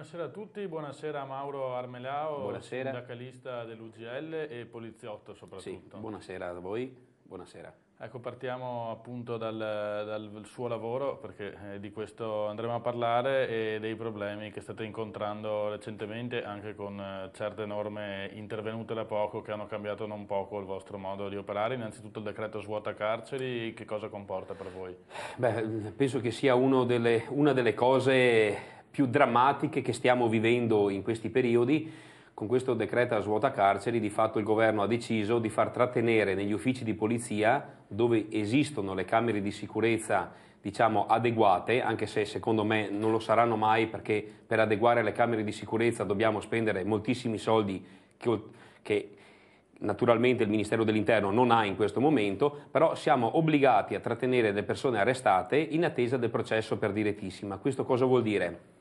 Buonasera a tutti, buonasera a Mauro Armelao, Buonasera. sindacalista dell'UGL e poliziotto soprattutto. Sì, buonasera a voi, buonasera. Ecco, partiamo appunto dal suo lavoro perché di questo andremo a parlare e dei problemi che state incontrando recentemente anche con certe norme intervenute da poco che hanno cambiato non poco il vostro modo di operare. Innanzitutto il decreto svuota carceri, che cosa comporta per voi? Beh, penso che sia una delle cose più drammatiche che stiamo vivendo in questi periodi. Con questo decreto svuota carceri di fatto il governo ha deciso di far trattenere negli uffici di polizia dove esistono le camere di sicurezza diciamo adeguate, anche se secondo me non lo saranno mai perché per adeguare le camere di sicurezza dobbiamo spendere moltissimi soldi che naturalmente il Ministero dell'Interno non ha in questo momento, però siamo obbligati a trattenere le persone arrestate in attesa del processo per direttissima. Questo cosa vuol dire?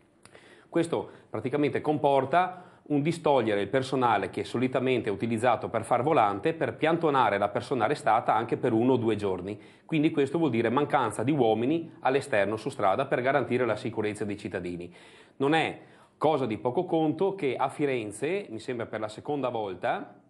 Questo praticamente comporta un distogliere il personale che solitamente è utilizzato per far volante per piantonare la persona arrestata anche per 1 o 2 giorni. Quindi questo vuol dire mancanza di uomini all'esterno su strada per garantire la sicurezza dei cittadini. Non è cosa di poco conto che a Firenze, mi sembra per la seconda volta,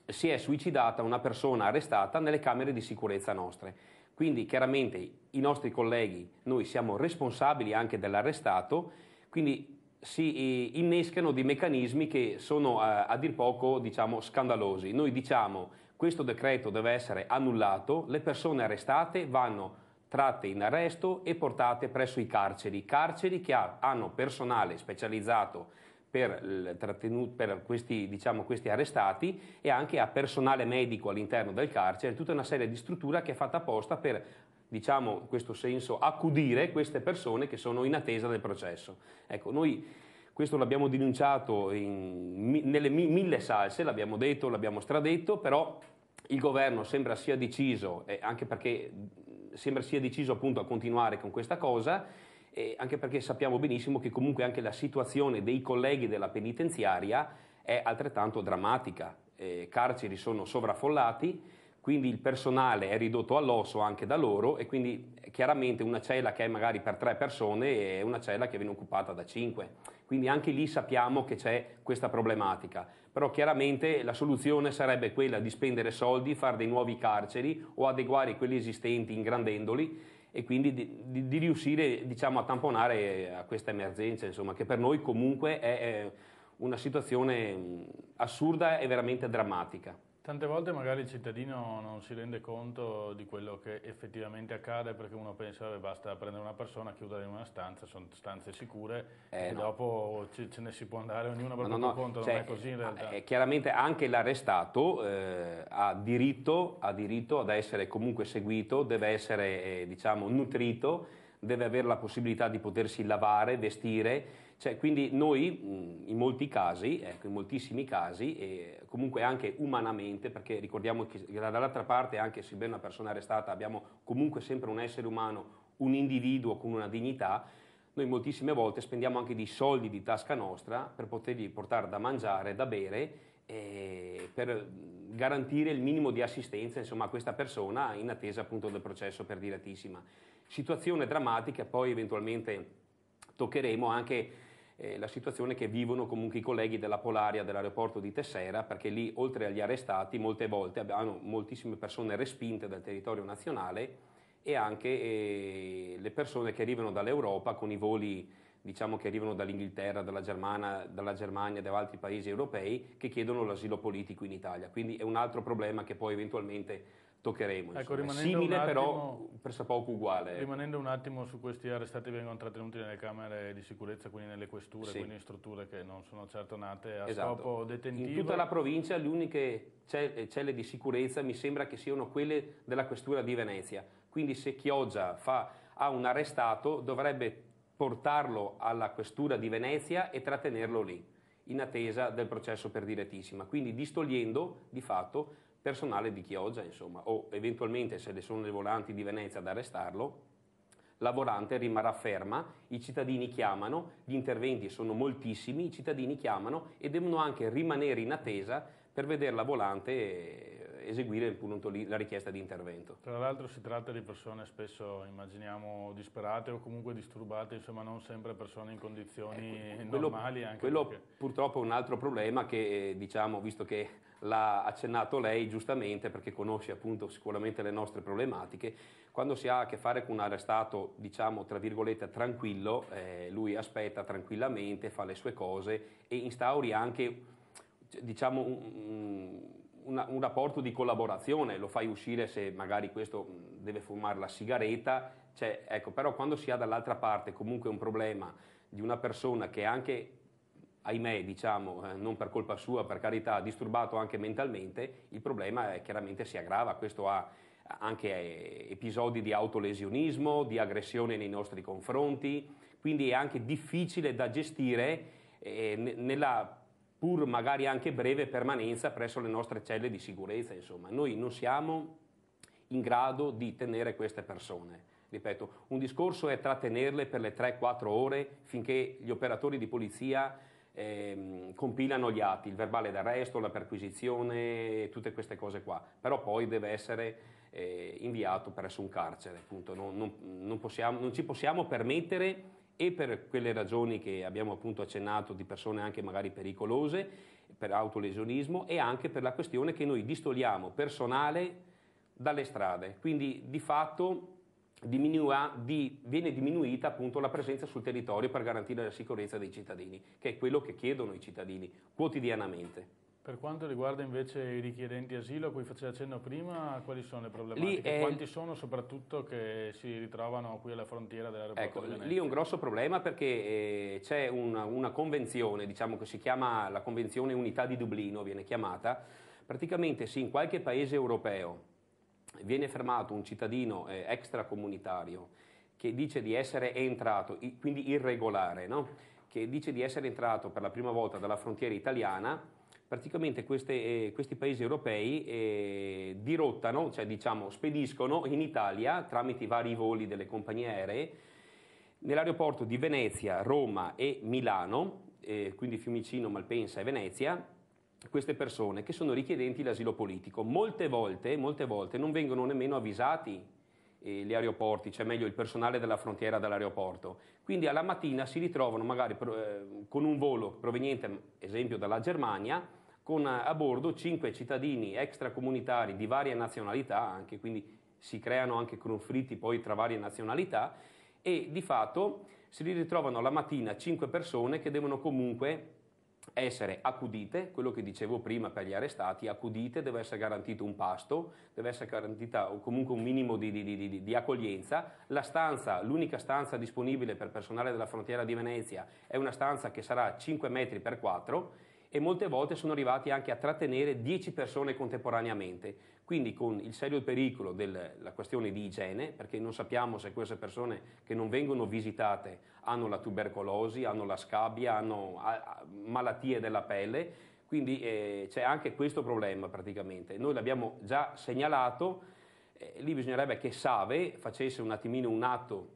si è suicidata una persona arrestata nelle camere di sicurezza nostre. Quindi chiaramente i nostri colleghi, noi siamo responsabili anche dell'arrestato, quindi si innescano dei meccanismi che sono a dir poco diciamo scandalosi. Noi diciamo questo decreto deve essere annullato, le persone arrestate vanno tratte in arresto e portate presso i carceri che hanno personale specializzato per questi arrestati e anche a personale medico all'interno del carcere, tutta una serie di strutture che è fatta apposta per, diciamo, in questo senso, accudire queste persone che sono in attesa del processo. Ecco, noi questo l'abbiamo denunciato nelle mille salse, l'abbiamo detto, l'abbiamo stradetto, però il governo sembra sia deciso, anche perché sembra sia deciso appunto a continuare con questa cosa, anche perché sappiamo benissimo che comunque anche la situazione dei colleghi della penitenziaria è altrettanto drammatica. Carceri sono sovraffollati, quindi il personale è ridotto all'osso anche da loro e quindi chiaramente una cella che è magari per 3 persone è una cella che viene occupata da 5. Quindi anche lì sappiamo che c'è questa problematica. Però chiaramente la soluzione sarebbe quella di spendere soldi, fare dei nuovi carceri o adeguare quelli esistenti ingrandendoli e quindi di riuscire diciamo, a tamponare a questa emergenza, insomma, che per noi comunque è una situazione assurda e veramente drammatica. Tante volte magari il cittadino non si rende conto di quello che effettivamente accade perché uno pensa che basta prendere una persona, chiuderla in una stanza, sono stanze sicure e No. dopo ce ne si può andare ognuno per proprio conto, cioè, non è così in realtà. Chiaramente anche l'arrestato ha diritto ad essere comunque seguito, deve essere diciamo nutrito, deve avere la possibilità di potersi lavare, vestire. Cioè, quindi noi in molti casi, in moltissimi casi, comunque anche umanamente, perché ricordiamo che dall'altra parte anche se ben una persona arrestata abbiamo comunque sempre un essere umano, un individuo con una dignità, noi moltissime volte spendiamo anche dei soldi di tasca nostra per potergli portare da mangiare, da bere, per garantire il minimo di assistenza insomma, a questa persona in attesa appunto del processo per direttissima. Situazione drammatica, poi eventualmente toccheremo anche la situazione che vivono comunque i colleghi della Polaria dell'aeroporto di Tessera, perché lì oltre agli arrestati molte volte abbiamo moltissime persone respinte dal territorio nazionale e anche le persone che arrivano dall'Europa con i voli diciamo che arrivano dall'Inghilterra, dalla Germania e da altri paesi europei che chiedono l'asilo politico in Italia. Quindi è un altro problema che poi eventualmente toccheremo. Ecco, simile però pressappoco uguale. Rimanendo un attimo su questi arrestati che vengono trattenuti nelle camere di sicurezza, quindi nelle questure, sì. quindi in strutture che non sono certo nate a esatto. scopo detentivo. In tutta la provincia le uniche celle di sicurezza mi sembra che siano quelle della questura di Venezia, quindi se Chioggia ha un arrestato dovrebbe portarlo alla questura di Venezia e trattenerlo lì, in attesa del processo per direttissima, quindi distogliendo di fatto personale di Chioggia, insomma, o eventualmente se le sono le volanti di Venezia ad arrestarlo, la volante rimarrà ferma, i cittadini chiamano, gli interventi sono moltissimi, i cittadini chiamano e devono anche rimanere in attesa per vedere la volante eseguire appunto la richiesta di intervento. Tra l'altro si tratta di persone spesso, immaginiamo, disperate o comunque disturbate, insomma non sempre persone in condizioni normali. Quello purtroppo è un altro problema che, diciamo, visto che l'ha accennato lei giustamente, perché conosce appunto sicuramente le nostre problematiche, quando si ha a che fare con un arrestato, diciamo, tra virgolette, tranquillo, lui aspetta tranquillamente, fa le sue cose e instauri anche, diciamo, un rapporto di collaborazione, lo fai uscire se magari questo deve fumare la sigaretta, cioè, ecco, però quando si ha dall'altra parte comunque un problema di una persona che anche, ahimè, diciamo, non per colpa sua, per carità, disturbato anche mentalmente, il problema chiaramente si aggrava. Questo ha anche episodi di autolesionismo, di aggressione nei nostri confronti, quindi è anche difficile da gestire nella pur magari anche breve permanenza presso le nostre celle di sicurezza. Insomma, noi non siamo in grado di tenere queste persone. Ripeto, un discorso è trattenerle per le 3-4 ore finché gli operatori di polizia compilano gli atti, il verbale d'arresto, la perquisizione, tutte queste cose qua, però poi deve essere inviato presso un carcere, appunto. Non ci possiamo permettere, e per quelle ragioni che abbiamo appunto accennato, di persone anche magari pericolose, per autolesionismo, e anche per la questione che noi distogliamo personale dalle strade, quindi di fatto viene diminuita appunto la presenza sul territorio per garantire la sicurezza dei cittadini, che è quello che chiedono i cittadini quotidianamente. Per quanto riguarda invece i richiedenti asilo a cui faceva accenno prima, quali sono le problematiche? Quanti sono soprattutto che si ritrovano qui alla frontiera dell'aeroporto di Venezia? Lì è un grosso problema perché c'è una convenzione, diciamo, che si chiama la Convenzione Unità di Dublino, viene chiamata. Praticamente se in qualche paese europeo viene fermato un cittadino extracomunitario che dice di essere entrato, quindi irregolare, no? Che dice di essere entrato per la prima volta dalla frontiera italiana, praticamente questi paesi europei dirottano, cioè diciamo spediscono in Italia tramite i vari voli delle compagnie aeree nell'aeroporto di Venezia, Roma e Milano, quindi Fiumicino, Malpensa e Venezia, queste persone che sono richiedenti l'asilo politico. Molte volte non vengono nemmeno avvisati gli aeroporti, cioè meglio il personale della frontiera dell'aeroporto. Quindi alla mattina si ritrovano magari con un volo proveniente, esempio, dalla Germania, con a bordo 5 cittadini extracomunitari di varie nazionalità, anche, quindi si creano anche conflitti poi tra varie nazionalità, e di fatto si ritrovano alla mattina 5 persone che devono comunque essere accudite, quello che dicevo prima per gli arrestati, accudite, deve essere garantito un pasto, deve essere garantita comunque un minimo di accoglienza. La stanza, l'unica stanza disponibile per personale della frontiera di Venezia è una stanza che sarà 5 metri per 4 e molte volte sono arrivati anche a trattenere 10 persone contemporaneamente, quindi con il serio pericolo della questione di igiene, perché non sappiamo se queste persone che non vengono visitate hanno la tubercolosi, hanno la scabbia, hanno malattie della pelle, quindi c'è anche questo problema praticamente. Noi l'abbiamo già segnalato, lì bisognerebbe che Save facesse un attimino un atto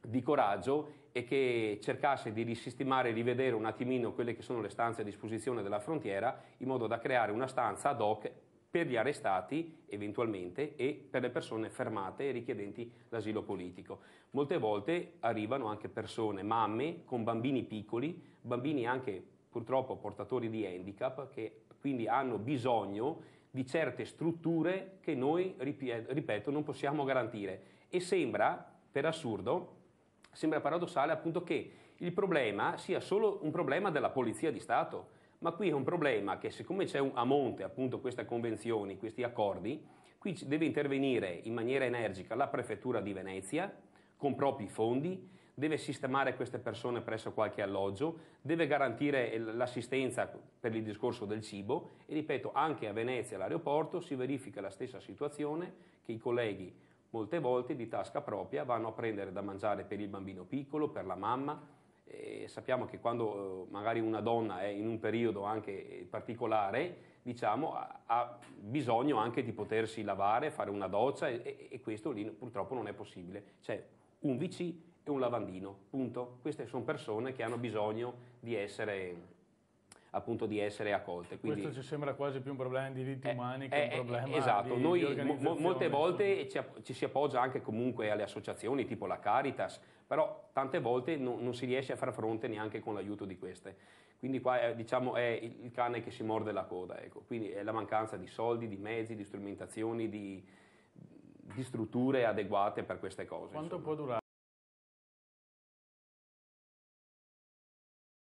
di coraggio e che cercasse di risistemare e rivedere un attimino quelle che sono le stanze a disposizione della frontiera, in modo da creare una stanza ad hoc per gli arrestati eventualmente e per le persone fermate e richiedenti l'asilo politico. Molte volte arrivano anche persone, mamme con bambini piccoli, bambini anche purtroppo portatori di handicap, che quindi hanno bisogno di certe strutture che noi, ripeto, non possiamo garantire. E sembra, per assurdo, sembra paradossale appunto che il problema sia solo un problema della Polizia di Stato, ma qui è un problema che, siccome c'è a monte appunto queste convenzioni, questi accordi, qui deve intervenire in maniera energica la Prefettura di Venezia con propri fondi, deve sistemare queste persone presso qualche alloggio, deve garantire l'assistenza per il discorso del cibo e, ripeto, anche a Venezia all'aeroporto si verifica la stessa situazione, che i colleghi molte volte di tasca propria vanno a prendere da mangiare per il bambino piccolo, per la mamma. Sappiamo che quando magari una donna è in un periodo anche particolare, diciamo, ha bisogno anche di potersi lavare, fare una doccia e questo lì purtroppo non è possibile. C'è un WC e un lavandino, punto. Queste sono persone che hanno bisogno di essere appunto di essere accolte. Quindi, questo ci sembra quasi più un problema di diritti umani che un problema esatto. di Noi organizzazione. molte volte ci si appoggia anche comunque alle associazioni tipo la Caritas, però tante volte non si riesce a far fronte neanche con l'aiuto di queste. Quindi qua diciamo è il cane che si morde la coda, ecco. Quindi è la mancanza di soldi, di mezzi, di strumentazioni, di strutture adeguate per queste cose. Quanto insomma. può durare